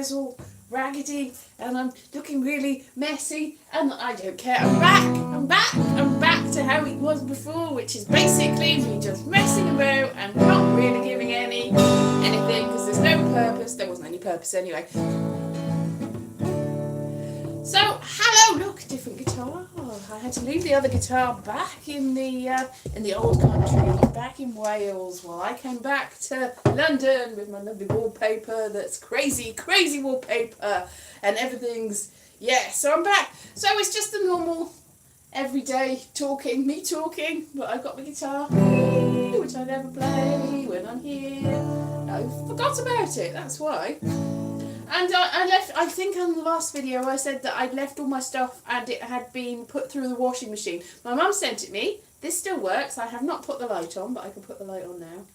hair's all raggedy and I'm looking really messy, and I don't care. I'm back to how it was before, which is basically me just messing about and not really giving anything, because there's no purpose. There wasn't any purpose anyway. So, hello, look, different guitar. I had to leave the other guitar back in the old country, back in Wales, while I came back to London with my lovely wallpaper that's crazy wallpaper, and everything's, so I'm back. So it's just the normal, everyday me talking, but I've got my guitar, which I never play when I'm here. I forgot about it, that's why. And I left, I think on the last video I said that I'd left all my stuff and it had been put through the washing machine. My mum sent it me. This still works. I have not put the light on, but I can put the light on now.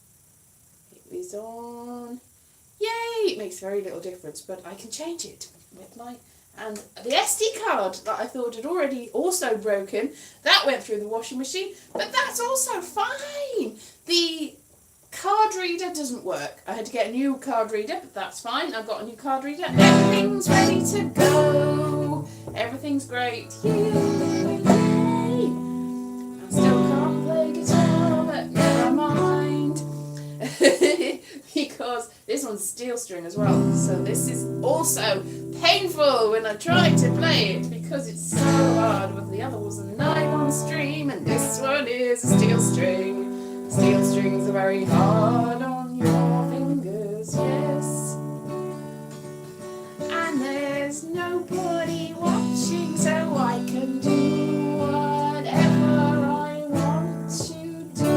It is on. Yay! It makes very little difference, but I can change it with my... And the SD card that I thought had already also broken, that went through the washing machine, but that's also fine. The card reader doesn't work. I had to get a new card reader, but that's fine. I've got a new card reader. Everything's ready to go. Everything's great. Yay! I still can't play guitar, but never mind. Because this one's steel string as well. So this is also painful when I try to play it because it's so hard. But the other was a nylon string and this one is a steel string. Steel strings are very hard on your fingers, yes. And there's nobody watching, so I can do whatever I want to do.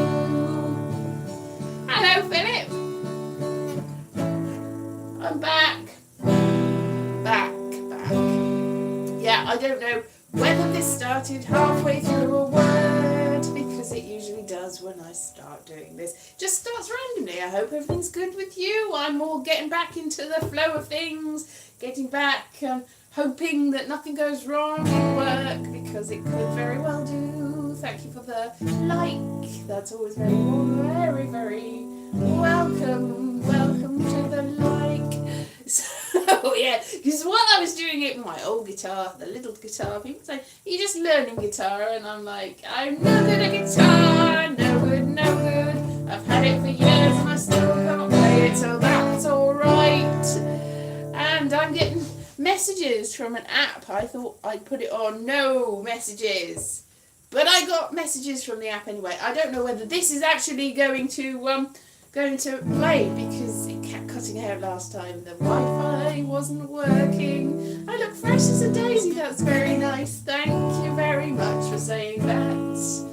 Hello, Philip. I'm back. Yeah, I don't know whether this started halfway through a word, because it usually does when I start doing this. Just starts randomly. I hope everything's good with you. I'm all getting back into the flow of things, getting back, hoping that nothing goes wrong in work, because it could very well do. Thank you for the like. That's always very, very welcome. Welcome to the like. So yeah, because while I was doing it with my old guitar, the little guitar, people say, you're just learning guitar, and I'm like, I'm no good at guitar, no good. I've had it for years and I still can't play it, so that's alright. And I'm getting messages from an app. I thought I'd put it on no messages, but I got messages from the app anyway. I don't know whether this is actually going to play, because it kept cutting out last time. The Wi-Fi wasn't working. I look fresh as a daisy. That's very nice. Thank you very much for saying that.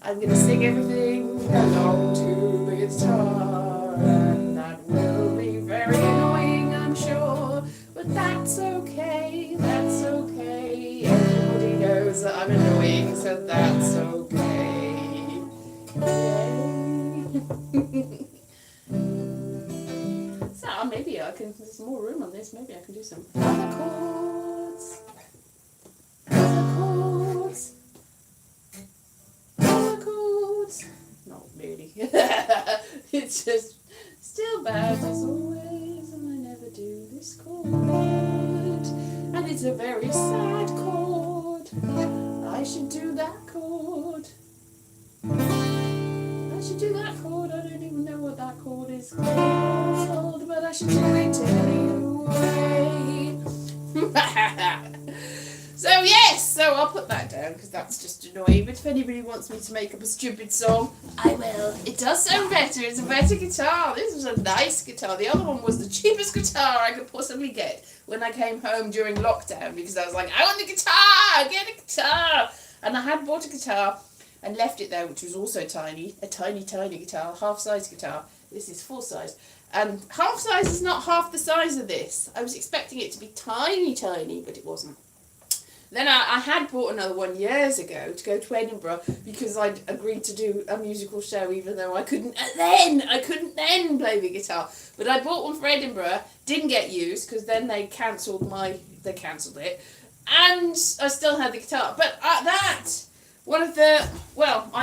I'm going to sing everything along to the guitar, and that will be very annoying, I'm sure. But that's okay. That's okay. Everybody knows that I'm annoying, so that's okay. Yay. So maybe I can, there's more room on this, maybe I can do some other chords. Not really. It's just still bad as always, and I never do this chord. And it's a very sad chord. I should do that chord. I don't even know what that chord is called, but I should do it anyway. So I'll put that down because that's just annoying. But if anybody wants me to make up a stupid song, I will. It does sound better. It's a better guitar. This was a nice guitar. The other one was the cheapest guitar I could possibly get when I came home during lockdown, because I was like, I want a guitar, get a guitar. And I had bought a guitar and left it there, which was also tiny, a tiny guitar, half-size guitar. This is full-size. And half-size is not half the size of this. I was expecting it to be tiny, but it wasn't. Then I had bought another one years ago to go to Edinburgh, because I'd agreed to do a musical show, even though I couldn't then play the guitar. But I bought one for Edinburgh, didn't get used, because then they cancelled it, and I still had the guitar. But I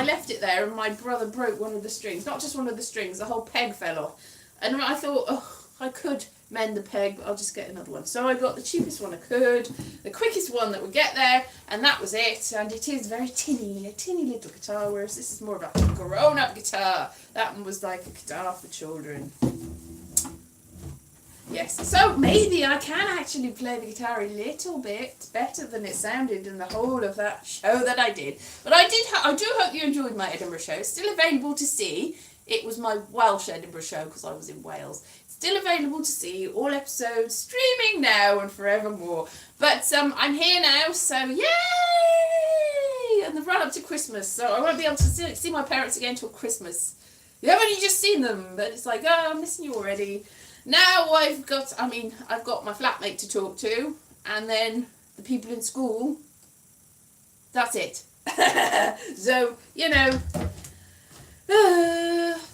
left it there, and my brother broke one of the strings. Not just one of the strings, the whole peg fell off. And I thought, I could mend the peg, but I'll just get another one. So I got the cheapest one I could, the quickest one that would get there, and that was it. And it is very tinny, a tinny little guitar, whereas this is more of a grown-up guitar. That one was like a guitar for children. Yes, so maybe I can actually play the guitar a little bit better than it sounded in the whole of that show that I did. But I do hope you enjoyed my Edinburgh show. It's still available to see. It was my Welsh Edinburgh show because I was in Wales. It's still available to see, all episodes streaming now and forevermore. But I'm here now, so yay! And the run up to Christmas, so I won't be able to see my parents again till Christmas. You haven't only just seen them, but it's like, oh, I'm missing you already. Now I've got my flatmate to talk to, and then the people in school. That's it. So,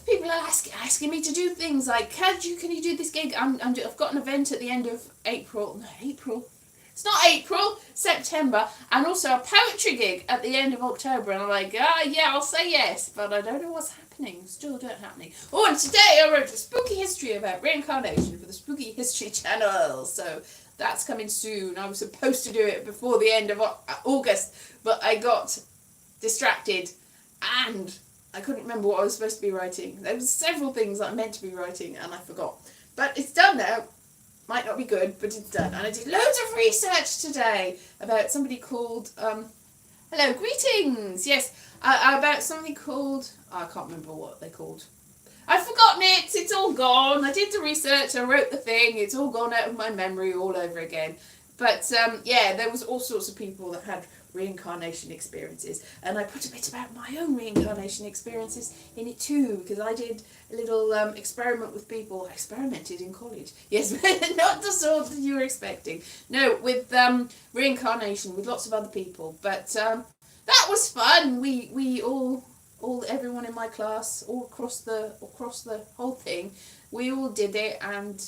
people are asking me to do things like, can you do this gig? I've got an event at the end of April. No, April. It's not April, September, and also a poetry gig at the end of October. And I'm like, yeah, I'll say yes, but I don't know what's happening. Still don't happening. Oh, and today I wrote a spooky history about reincarnation for the Spooky History channel. So that's coming soon. I was supposed to do it before the end of August, but I got distracted and I couldn't remember what I was supposed to be writing. There was several things that I meant to be writing and I forgot. But it's done now. Might not be good, but it's done. And I did loads of research today about somebody called, hello, greetings, yes, about something called, I can't remember what they're called. I've forgotten it, it's all gone. I did the research, I wrote the thing, it's all gone out of my memory all over again. But yeah, there was all sorts of people that had reincarnation experiences, and I put a bit about my own reincarnation experiences in it too, because I did a little experiment with people. I experimented in college, yes, not the sort that you were expecting, no, with reincarnation with lots of other people, but that was fun. We all everyone in my class, all across the whole thing, we all did it, and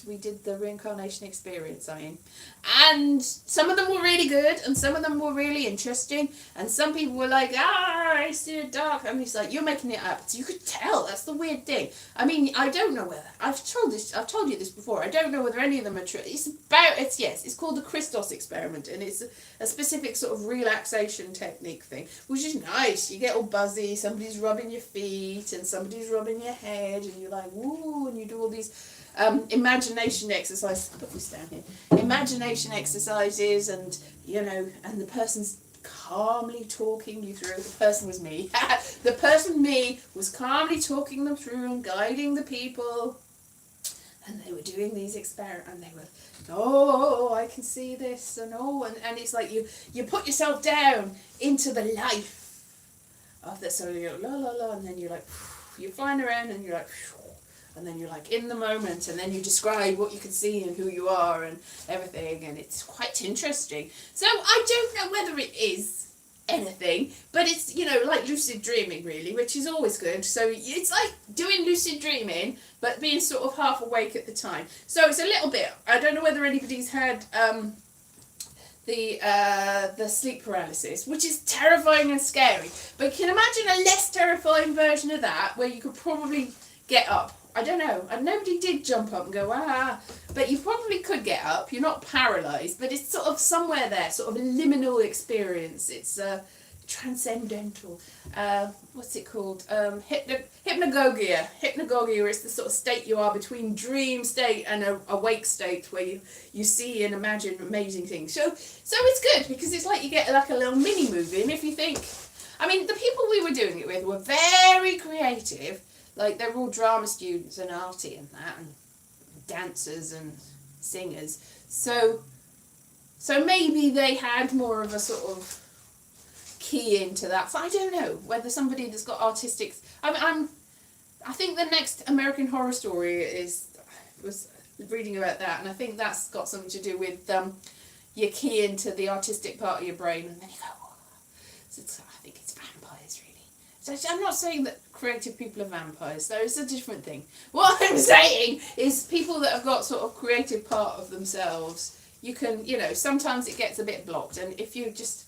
we did the reincarnation experience, and some of them were really good, and some of them were really interesting, and some people were like, I see it dark, and it's like, you're making it up. So you could tell. That's the weird thing. I mean, I don't know whether I've told you this before. I don't know whether any of them are true. It's called the Christos experiment, and it's a specific sort of relaxation technique thing, which is nice. You get all buzzy. Somebody's rubbing your feet, and somebody's rubbing your head, and you're like, woo, and you do all these imagination exercises. Put this down here. Imagination exercises, and and the person's calmly talking you through. The person was me. The person me was calmly talking them through and guiding the people. And they were doing these experiments, and they were, oh, I can see this, and and it's like you put yourself down into the life of the, so you're la la la, and then you're like, you're flying around, and you're like, and then you're like in the moment, and then you describe what you can see and who you are and everything, and it's quite interesting. So I don't know whether it is anything, but it's, like lucid dreaming really, which is always good. So it's like doing lucid dreaming, but being sort of half awake at the time. So it's a little bit, I don't know whether anybody's had the sleep paralysis, which is terrifying and scary, but you can imagine a less terrifying version of that where you could probably get up. I don't know. And nobody did jump up and go, but you probably could get up. You're not paralysed, but it's sort of somewhere there, sort of a liminal experience. It's transcendental. What's it called? Hypnagogia. Hypnagogia is the sort of state you are between dream state and a awake state where you see and imagine amazing things. So it's good because it's like you get like a little mini movie. And if you think, I mean, the people we were doing it with were very creative. Like, they're all drama students and arty and that, and dancers and singers. So maybe they had more of a sort of key into that. So I don't know whether somebody that's got artistic. I think the next American Horror Story was reading about that, and I think that's got something to do with your key into the artistic part of your brain, and then you go, oh. So I think it's vampires really. So I'm not saying that creative people are vampires, though. It's a different thing. What I'm saying is people that have got sort of creative part of themselves, you can, sometimes it gets a bit blocked, and if you just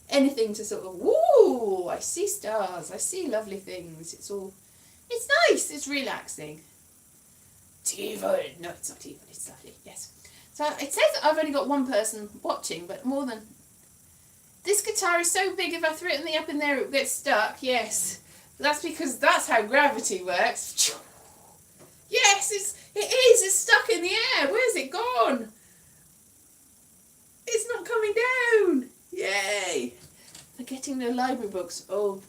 anything to sort of, woo, I see stars, I see lovely things, it's nice, it's relaxing. It's evil. No, it's not evil. It's lovely. Yes. So it says that I've only got one person watching, but more than... This guitar is so big, if I threw it up in there, it would get stuck. Yes. That's because that's how gravity works. Yes, it is. It's stuck in the air. Where's it gone? It's not coming down. Yay. Forgetting the library books. Oh,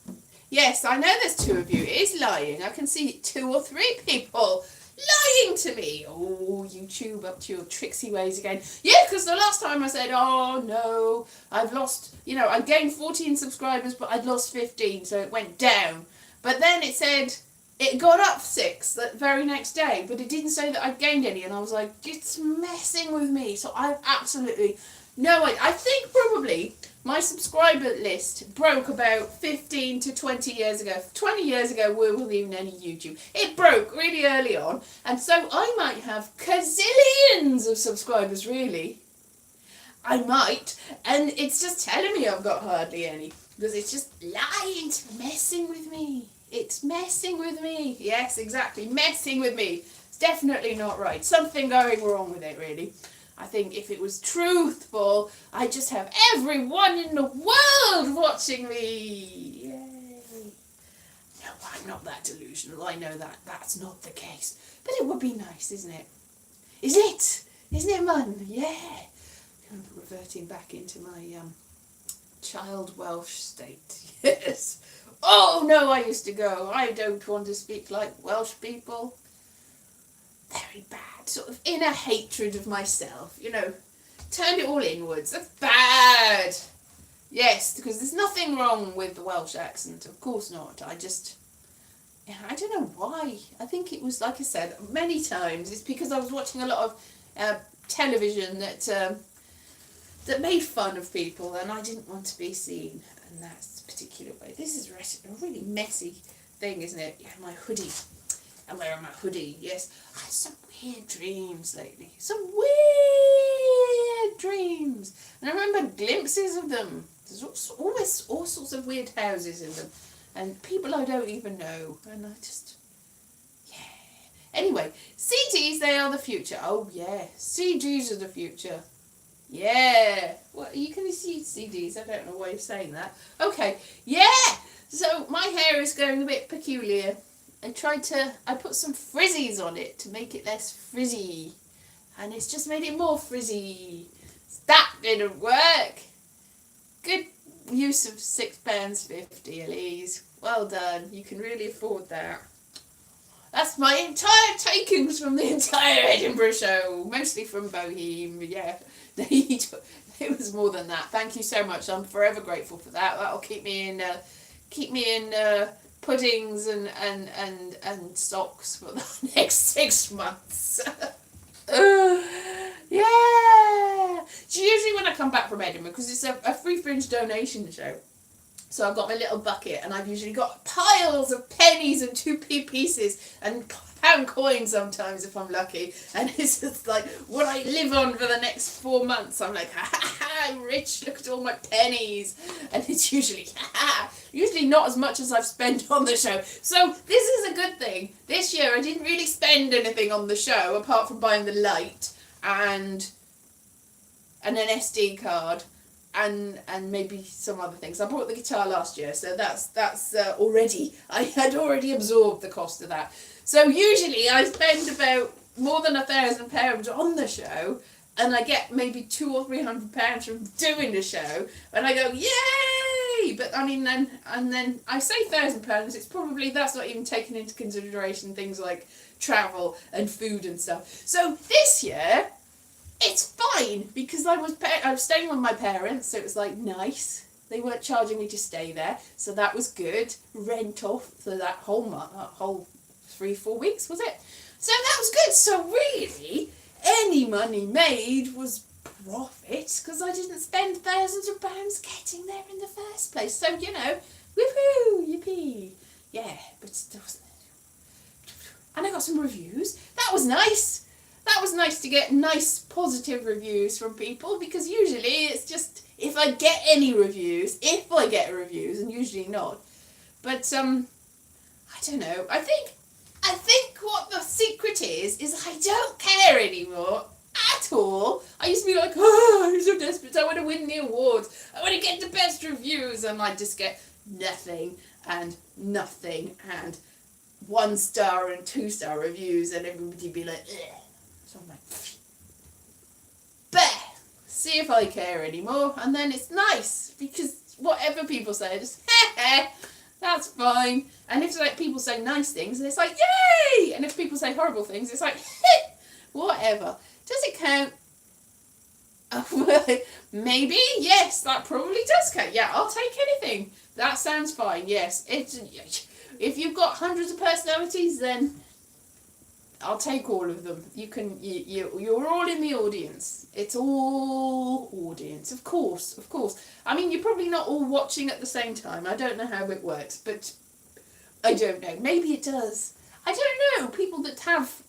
yes, I know there's 2 of you. It is lying. I can see 2 or 3 people lying to me. Oh, YouTube up to your tricksy ways again. Yeah, because the last time I said, oh no, I've lost, I gained 14 subscribers, but I'd lost 15, so it went down. But then it said it got up 6 that very next day, but it didn't say that I'd gained any, and I was like, it's messing with me. So I've absolutely no idea. I think probably my subscriber list broke about 15 to 20 years ago. 20 years ago, we weren't even any YouTube. It broke really early on, and so I might have gazillions of subscribers, really. I might, and it's just telling me I've got hardly any, because it's just lying, messing with me. It's messing with me. Yes, exactly, messing with me. It's definitely not right. Something going wrong with it, really. I think if it was truthful, I'd just have everyone in the world watching me. Yay. No, I'm not that delusional. I know that that's not the case. But it would be nice, isn't it? Is it? Isn't it, Mum? Yeah. I'm reverting back into my child Welsh state. Yes. Oh, no, I used to go. I don't want to speak like Welsh people. Very bad. Sort of inner hatred of myself, turned it all inwards. That's bad. Yes, because there's nothing wrong with the Welsh accent, of course not. I don't know why. I think it was, like I said, many times, it's because I was watching a lot of television that made fun of people, and I didn't want to be seen in that particular way. This is a really messy thing, isn't it? Yeah, my hoodie. I'm wearing my hoodie, yes. I had some weird dreams lately. Some weird dreams. And I remember glimpses of them. There's always all sorts of weird houses in them. And people I don't even know. And I just... Yeah. Anyway, CDs, they are the future. Oh, yeah. CDs are the future. Yeah. Well, you can see CDs. I don't know why you're saying that. Okay. Yeah. So my hair is going a bit peculiar. I put some frizzies on it to make it less frizzy, and it's just made it more frizzy. That didn't work. Good use of £6.50, Elise. Well done. You can really afford that. That's my entire takings from the entire Edinburgh show, mostly from Boheme. Yeah, it was more than that. Thank you so much. I'm forever grateful for that. That'll keep me in puddings and socks for the next 6 months. Yeah. So usually when I come back from Edinburgh, because it's a free fringe donation show, so I've got my little bucket, and I've usually got piles of pennies and 2p pieces and pound coins sometimes if I'm lucky, and it's just like what I live on for the next 4 months. I'm like, ha ha ha, I'm rich, look at all my pennies, and it's usually usually not as much as I've spent on the show. So this is a good thing. This year I didn't really spend anything on the show apart from buying the light and an SD card and maybe some other things. I bought the guitar last year, so that's already, I had already absorbed the cost of that. So usually I spend about more than £1,000 on the show, and I get maybe £200 or £300 from doing the show, and I go, yay! But I mean, then I say £1,000. It's probably, that's not even taking into consideration things like travel and food and stuff. So this year, it's fine, because I was staying with my parents, so it was like nice. They weren't charging me to stay there, so that was good. Rent off for that whole 3-4 weeks, was it? So that was good. So really, any money made was profit, because I didn't spend thousands of pounds getting there in the first place. So, woohoo, yippee. Yeah, but still. And I got some reviews. That was nice. That was nice to get nice positive reviews from people, because usually it's just, if I get reviews, and usually not. But, I don't know, I think I think what the secret is I don't care anymore at all. I used to be like, oh, I'm so desperate. I want to win the awards. I want to get the best reviews. And I just get nothing and nothing and 1-star and 2-star reviews, and everybody be like, ugh. So I'm like, bah, see if I care anymore. And then it's nice because whatever people say, just that's fine. And if like people say nice things, it's like, yay! And if people say horrible things, it's like, whatever. Does it count? Maybe, yes, that probably does count. Yeah, I'll take anything. That sounds fine, yes. If you've got hundreds of personalities, then I'll take all of them. You're all in the audience. It's all audience, of course. I mean, you're probably not all watching at the same time. I don't know how it works, but I don't know. Maybe it does. I don't know. People that have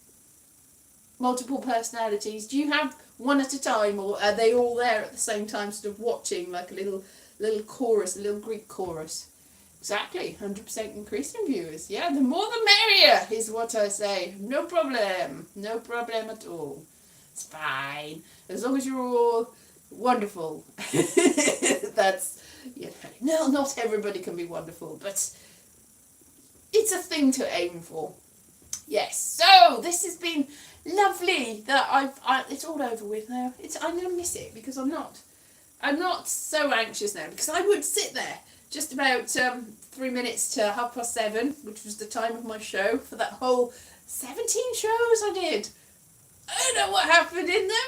multiple personalities, do you have one at a time, or are they all there at the same time, sort of watching like a little chorus, a little Greek chorus? Exactly, 100% increase in viewers. Yeah, the more the merrier is what I say. No problem at all. It's fine, as long as you're all wonderful. That's, no, not everybody can be wonderful, but it's a thing to aim for. Yes, so this has been lovely. That it's all over with now. I'm gonna miss it because I'm not so anxious now, because I would sit there just about 3 minutes to 7:30, which was the time of my show, for that whole 17 shows I did. I don't know what happened in them.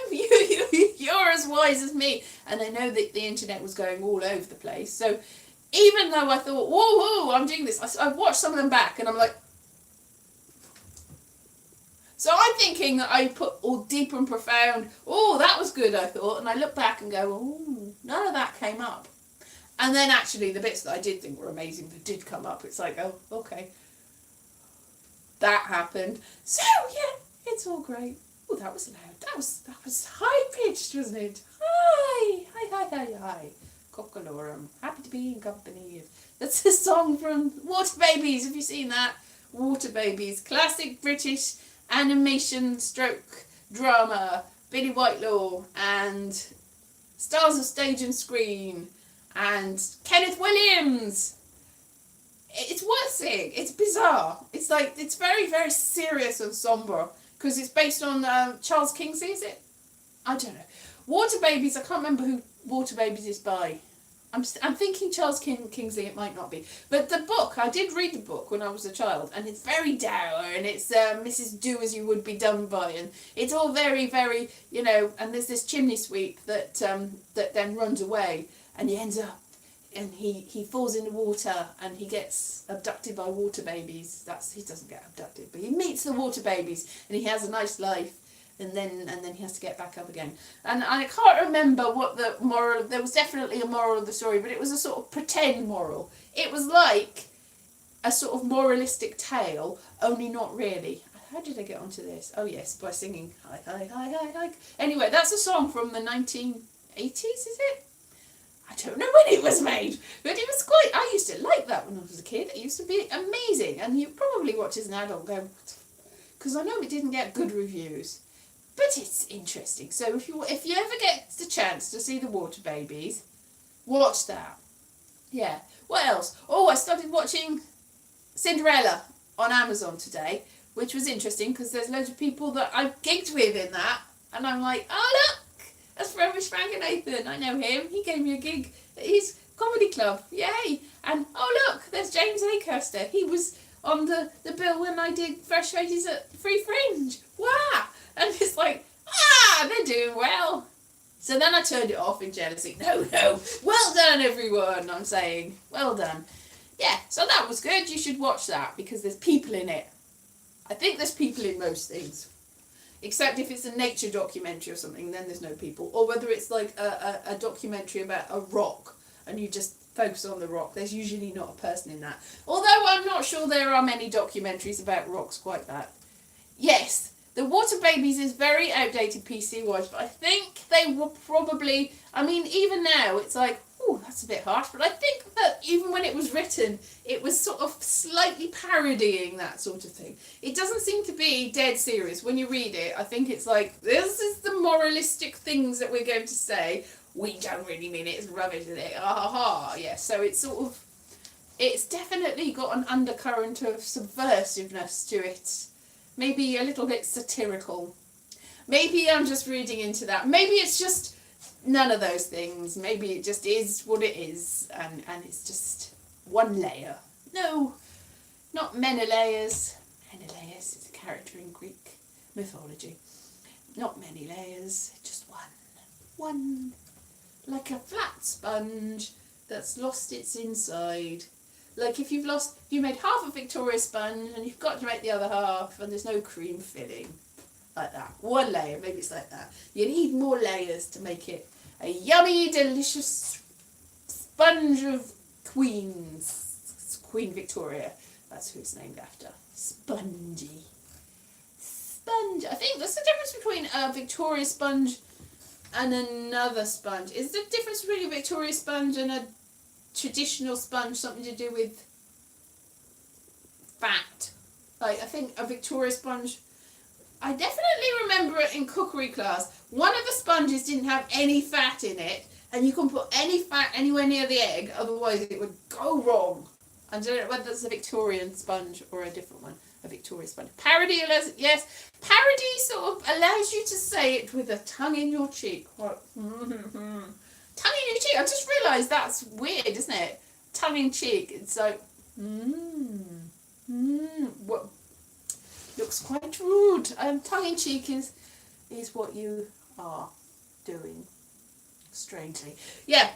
You're as wise as me. And I know that the internet was going all over the place. So even though I thought, whoa, I'm doing this, I've watched some of them back and I'm like, so I'm thinking that I put all deep and profound, that was good, I thought. And I look back and go, none of that came up. And then actually the bits that I did think were amazing that did come up. It's like, oh, okay. That happened. So, yeah, it's all great. Oh, that was loud. That was high-pitched, wasn't it? Hi. Cockalorum. Happy to be in company. That's a song from Water Babies. Have you seen that? Water Babies. Classic British animation stroke drama. Billy Whitelaw and stars of stage and screen. And Kenneth Williams. It's worth seeing. It's bizarre. It's like, it's very, very serious and sombre, because it's based on Charles Kingsley, is it? I don't know. Water Babies, I can't remember who Water Babies is by. I'm thinking Charles Kingsley, it might not be. But the book, I did read the book when I was a child, and it's very dour, and it's Mrs. Do As You Would Be Done By, and it's all very, very, and there's this chimney sweep that then runs away, and he ends up, and he falls in the water, and he gets abducted by water babies. He doesn't get abducted, but he meets the water babies, and he has a nice life, and then he has to get back up again. And I can't remember what the moral. There was definitely a moral of the story, but it was a sort of pretend moral. It was like a sort of moralistic tale, only not really. How did I get onto this? Oh yes, by singing hi. Anyway, that's a song from the 1980s, is it? I don't know when it was made, but it was I used to like that when I was a kid. It used to be amazing, and you probably watch as an adult go, because I know it didn't get good reviews, but it's interesting. So if you ever get the chance to see the Water Babies, watch that. Yeah. What else? Oh, I started watching Cinderella on Amazon today, which was interesting because there's loads of people that I've gigged with in that, and I'm like, oh look, that's Rubbish Frank and Nathan. I know him. He gave me a gig at his comedy club. Yay! And oh look, there's James Acaster. He was on the bill when I did Fresh Faces at Free Fringe. Wow! And it's like, they're doing well. So then I turned it off in jealousy. No. Well done, everyone, I'm saying. Well done. Yeah, so that was good. You should watch that because there's people in it. I think there's people in most things. Except if it's a nature documentary or something, then there's no people. Or whether it's like a documentary about a rock and you just focus on the rock. There's usually not a person in that. Although I'm not sure there are many documentaries about rocks quite that. Yes, the Water Babies is very outdated PC-wise, but I think they were probably... I mean, even now, it's like, that's a bit harsh, but I think that even when it was written, it was sort of slightly parodying that sort of thing. It doesn't seem to be dead serious. When you read it, I think it's like, this is the moralistic things that we're going to say. We don't really mean it, it's rubbish, is it? Ah ha ha. Yeah, so it's sort of, it's definitely got an undercurrent of subversiveness to it. Maybe a little bit satirical. Maybe I'm just reading into that. Maybe it's just none of those things. Maybe it just is what it is, and it's just one layer. No, not Menelaus. Menelaus is a character in Greek mythology. Not many layers, just one. One. Like a flat sponge that's lost its inside. Like if you made half a Victoria sponge and you've got to make the other half and there's no cream filling. Like that. One layer, maybe it's like that. You need more layers to make it a yummy, delicious sponge of queens. Queen Victoria. That's who it's named after. Spongy. Sponge. I think there's a difference between a Victoria sponge and another sponge. Is the difference between a Victoria sponge and a traditional sponge something to do with fat? Like, I think a Victoria sponge, I definitely remember it in cookery class. One of the sponges didn't have any fat in it, and you couldn't put any fat anywhere near the egg, otherwise it would go wrong. I don't know whether it's a Victorian sponge or a different one. A Victoria sponge. Parody, yes. Parody sort of allows you to say it with a tongue in your cheek. What? Tongue in your cheek. I just realised that's weird, isn't it? Tongue in cheek. It's like, what? Looks quite rude. Tongue in cheek is what you are doing. Strangely, yeah.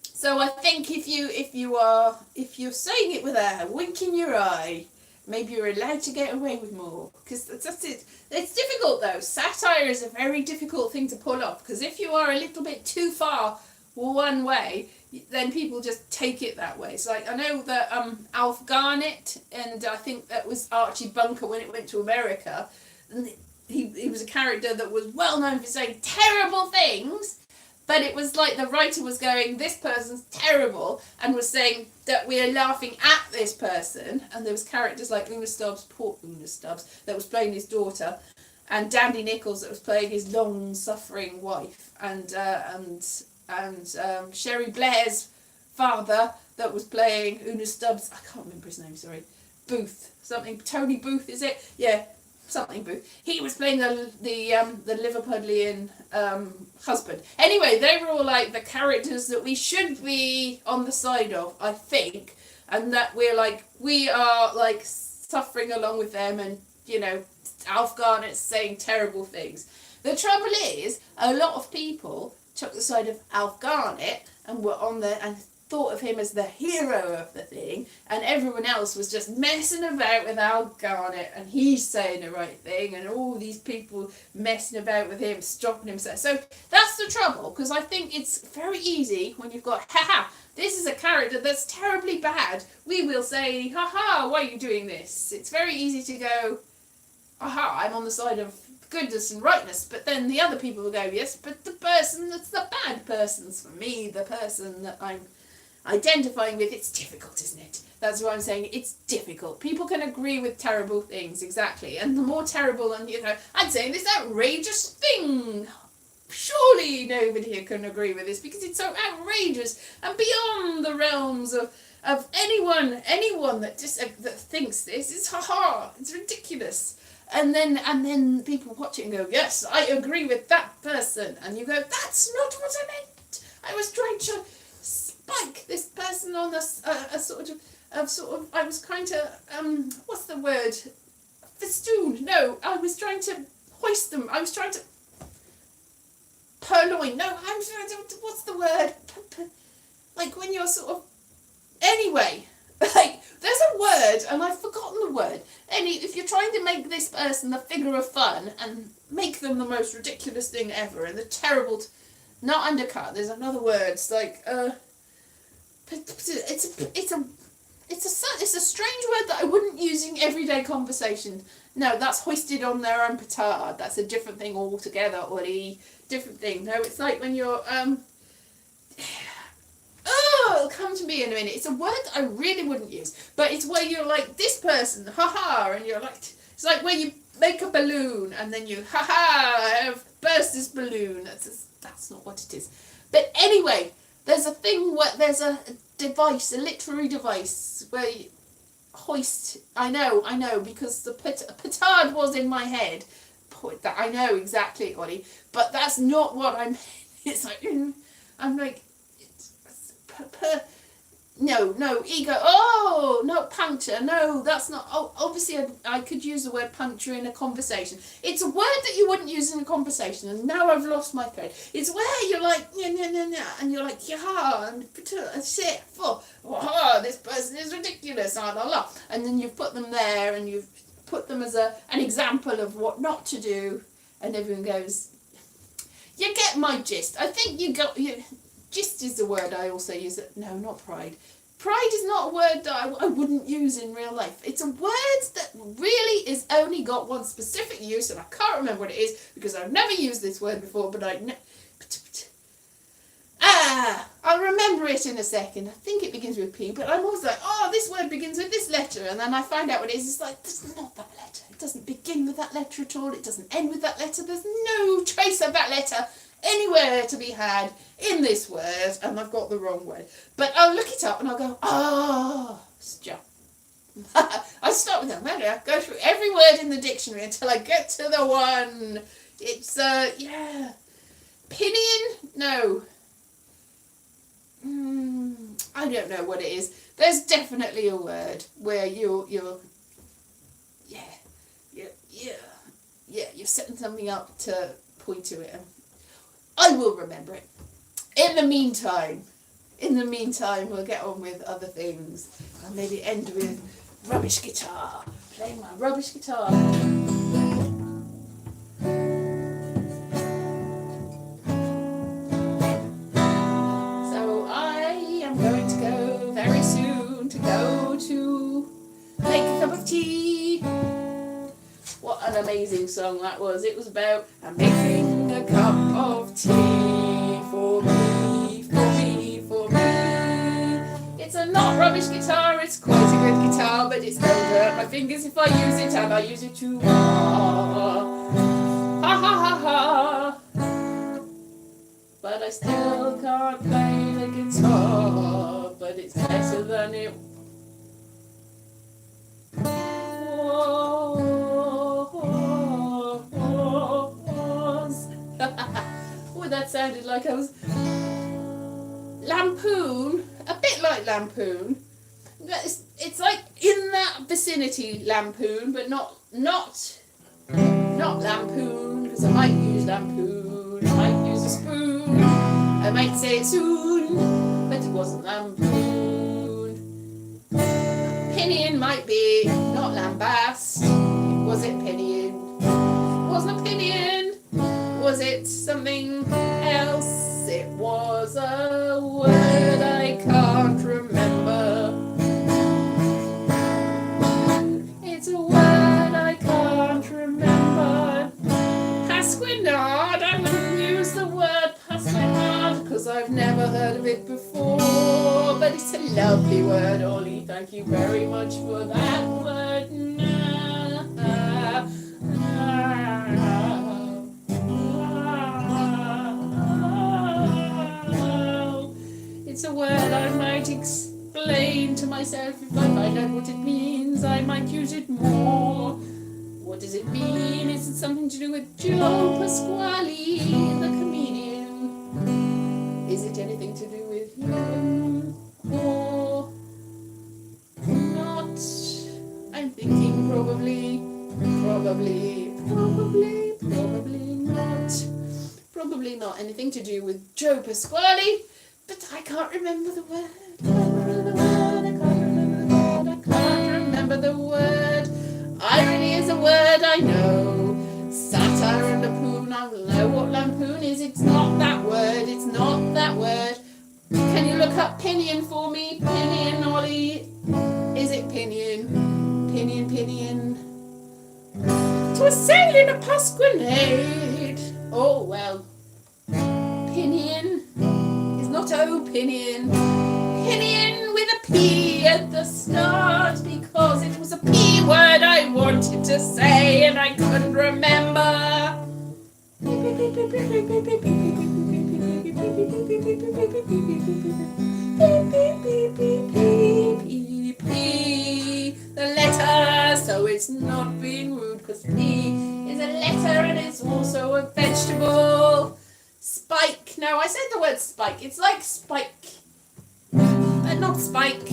So I think if you're saying it with a wink in your eye, maybe you're allowed to get away with more. Because that's it. It's difficult though. Satire is a very difficult thing to pull off. Because if you are a little bit too far one way, then people just take it that way. So like, I know that Alf Garnett, and I think that was Archie Bunker when it went to America. And he was a character that was well known for saying terrible things. But it was like the writer was going, this person's terrible, and was saying that we are laughing at this person. And there was characters like Una Stubbs, poor Una Stubbs, that was playing his daughter, and Dandy Nichols that was playing his long-suffering wife, and Sherry Blair's father that was playing Una Stubbs. I can't remember his name. Sorry, Booth, something. Tony Booth, is it? Yeah. Something Booth. He was playing the Liverpudlian husband. Anyway, they were all like the characters that we should be on the side of, I think, and that we are like suffering along with them, and you know, Alf Garnett's saying terrible things. The trouble is, a lot of people took the side of Alf Garnett and were on there and thought of him as the hero of the thing, and everyone else was just messing about with Al Garnett, and he's saying the right thing, and all these people messing about with him, stopping himself. So that's the trouble, because I think it's very easy when you've got, haha, this is a character that's terribly bad. We will say, haha, why are you doing this? It's very easy to go, aha, I'm on the side of goodness and rightness, but then the other people will go, yes, but the person that's the bad person's for me, the person that I'm identifying with. It's difficult, isn't it? That's what I'm saying. It's difficult. People can agree with terrible things, exactly. And the more terrible, and you know, I'm saying this outrageous thing. Surely nobody here can agree with this because it's so outrageous and beyond the realms of anyone that just that thinks this. It's it's ridiculous. And then people watch it and go, yes, I agree with that person. And you go, that's not what I meant. I was trying to spike this person on a sort of I was trying to what's the word, festoon. No, I was trying to hoist them. I was trying to purloin. No, I'm trying to, what's the word, like when you're sort of, anyway, like there's a word and I've forgotten the word. If you're trying to make this person the figure of fun and make them the most ridiculous thing ever and the terrible not undercut, there's another word. It's like it's a strange word that I wouldn't use in everyday conversation. No, that's hoisted on their own petard. That's a different thing altogether, or a different thing. No, it's like when you're it'll come to me in a minute. It's a word that I really wouldn't use, but it's where you're like, this person, haha, and you're like, it's like where you make a balloon and then you, haha, I've burst this balloon. That's not what it is. But anyway, there's a thing where there's a device, a literary device where you hoist. I know, because the petard was in my head. That I know exactly, Gotti, but that's not what I'm. It's like I'm like, no ego. Oh, no puncture. No, that's not. Oh, obviously I could use the word puncture in a conversation. It's a word that you wouldn't use in a conversation, and now I've lost my thread. It's where you're like and you're like yeah, and shit. Oh, this person is ridiculous. La la la, and then you've put them there, and you've put them as an example of what not to do, and everyone goes, you get my gist. I think gist is the word I also use. No, not pride. Pride is not a word that I wouldn't use in real life. It's a word that really is only got one specific use, and I can't remember what it is because I've never used this word before, but I'll remember it in a second. I think it begins with P, but I'm always like, oh, this word begins with this letter, and then I find out what it is. It's like, it's not that letter. It doesn't begin with that letter at all. It doesn't end with that letter. There's no trace of that letter anywhere to be had in this word, and I've got the wrong word. But I'll look it up and I'll go, stop. I'll start with them. I go through every word in the dictionary until I get to the one. It's, pinion? No. I don't know what it is. There's definitely a word where you're setting something up to point to it. And I will remember it. In the meantime, we'll get on with other things. I'll maybe end with rubbish guitar. Playing my rubbish guitar. What an amazing song that was. It was about making a cup of tea for me. It's a not rubbish guitar, it's quite a good guitar, but it's going to hurt my fingers if I use it, and I use it too hard. Ha ha ha ha. But I still can't play the guitar, but it's better than it was. Oh, that sounded like I was lampoon, a bit like lampoon. It's like in that vicinity, lampoon, but not lampoon, because I might use lampoon, I might use a spoon, I might say it soon, but it wasn't lampoon. Pinion might be, not lambast. Was it pinion? Wasn't a pinion. Was it something else? It was a word I can't remember. It's a word I can't remember. Pasquinade. I wouldn't use the word pasquinade because I've never heard of it before. But it's a lovely word, Ollie. Thank you very much for that word. It's a word I might explain to myself if I find out what it means. I might use it more. What does it mean? Is it something to do with Joe Pasquale, the comedian? Is it anything to do with him? Or not? I'm thinking probably not. Probably not anything to do with Joe Pasquale, but I can't remember the word. I can't remember the word. Irony is a word I know. Satire and lampoon, I know what lampoon is. It's not that word. Can you look up pinion for me? Pinion, Ollie. Is it pinion? Pinion. To a sail in a pasquinade. Oh, well. Pinion is not opinion. Pinion with a P at the start because it was a P word I wanted to say and I couldn't remember. The letter, so it's not being rude because P is a letter and it's also a vegetable. Spike. No, I said the word spike. It's like spike. Not spike.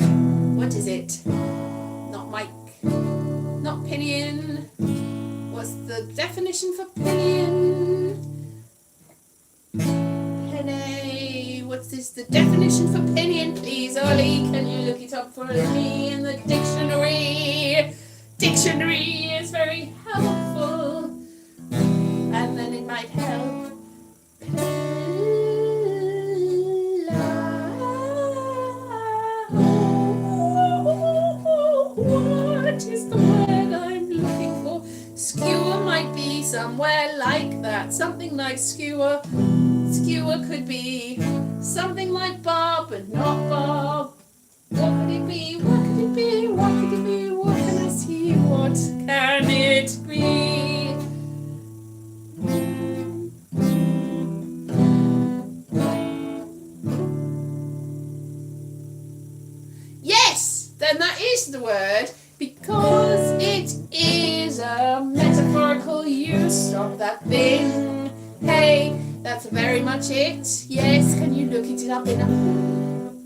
What is it? Not Mike. Not pinion. What's the definition for pinion? Penny. What's this? The definition for pinion, please, Ollie? Can you look it up for me in the dictionary? Dictionary is very helpful. And then it might help. What is the word I'm looking for? Skewer might be somewhere like that. Something like skewer. Skewer could be something like Bob, but not Bob. What could it be? What could it be? What could it be? What can I see? What can it be? Yes, then that is the word because it is a metaphorical use of that thing. Hey, that's very much it. Yes, can you look it up in a...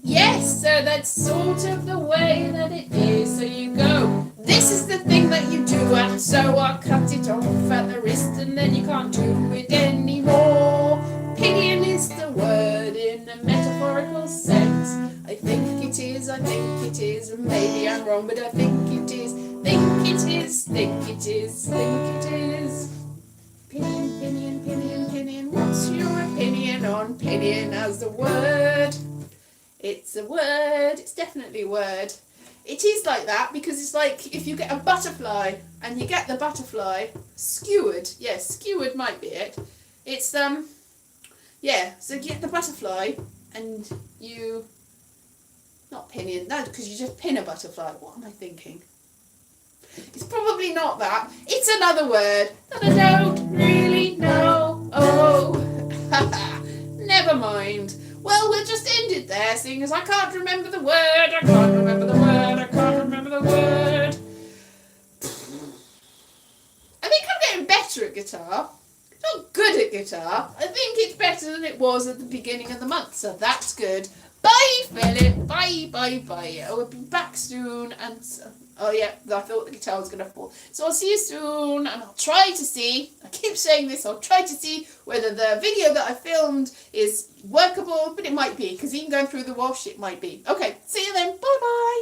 Yes, so that's sort of the way that it is. So you go, this is the thing that you do, and so I cut it off at the wrist, and then you can't do it anymore. Pinion is the word in a metaphorical sense. I think it is, maybe I'm wrong, but I think it is, think it is, think it is, think it is. Pinion, pinion, pinion, pinion. What's your opinion on pinion as a word? It's a word. It's definitely a word. It is like that because it's like if you get a butterfly and you get the butterfly skewered. Yes, skewered might be it. It's yeah. So you get the butterfly and you not pinion. No, because you just pin a butterfly. What am I thinking? It's probably not that. It's another word that I don't really know. Oh, never mind. Well, we'll just end it there, seeing as I can't remember the word. I can't remember the word. I can't remember the word. I think I'm getting better at guitar. Not good at guitar. I think it's better than it was at the beginning of the month, so that's good. Bye, Philip. Bye, bye, bye. I will be back soon. And oh yeah, I thought the guitar was going to fall. So I'll see you soon, and I'll try to see. I keep saying this. I'll try to see whether the video that I filmed is workable, but it might be because even going through the wash, it might be. Okay, see you then. Bye bye.